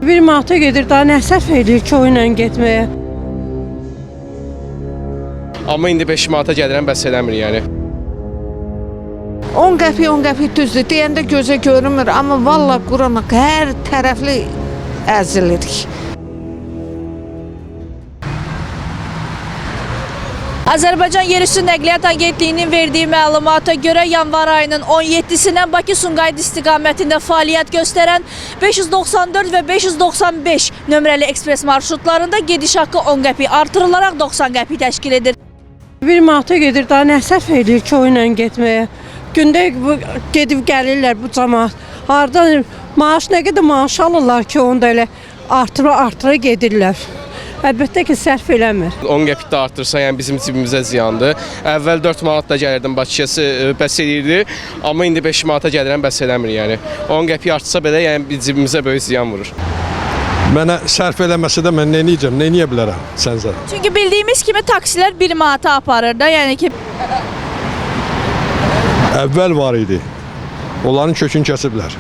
Bir manata gedir, daha nə sərf edir ki, o ilə getməyə. Amma indi 5 manata gəlirəm, bəs eləmir yəni. 10 qəpik düzdür. Deyəndə gözə görünmür, amma valla Qurana hər tərəfli əzilirik. Azərbaycan Yerüstü Nəqliyyat Agentliyinin verdiyi məlumata görə yanvar ayının 17-sindən Bakı-Sumqayıt istiqamətində fəaliyyət göstərən 594 və 595 nömrəli ekspres marşrutlarında gediş haqqı 10 qəpik artırılaraq 90 qəpik təşkil edir. Bir manata gedir, daha nə sərf edir ki, o ilə getməyə. Gündə gedib gəlirlər bu cəmaət. Hardan maaş nə qədər maaş alırlar ki, onu da elə artıra gedirlər. Əlbəttə ki, sərf eləmir. 10 qəpik də artırsa, yəni bizim cibimizə ziyandır. Əvvəl 4 manat da gəlirdim, Bakısı bəs eləyirdi. Amma indi 5 manata gəlirəm, bəs eləmir yəni. 10 qəpik artsa belə, yəni cibimizə böyük ziyan vurur. Mənə sərf eləməsə də mən nə edəcəm, nə edə bilərəm səncə? Çünki bildiyimiz kimi taksilər 1 manata aparır da, yəni ki... Əvvəl var idi. Onların kökünü kəsiblər.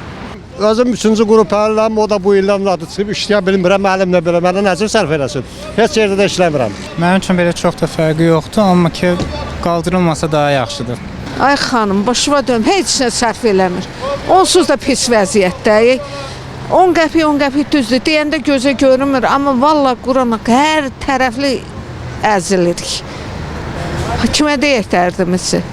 Özüm 3-cü qrup ələm, o da bu ildən adı çıxıb işləyə bilmirəm, əlimlə belə mənə nəzir sərf eləsin. Heç yerdə də işləmirəm. Mənim üçün belə çox da fərqi yoxdur, amma ki qaldırılmasa daha yaxşıdır. Ay xanım, başıma dönüm, heç nə sərf eləmir. Onsuz da pis vəziyyətdəyik. 10 qəpik düzdür. Deyəndə gözə görünmür, amma valla Qurana hər tərəfli əzilirik. Kimə deyək dərdimizi?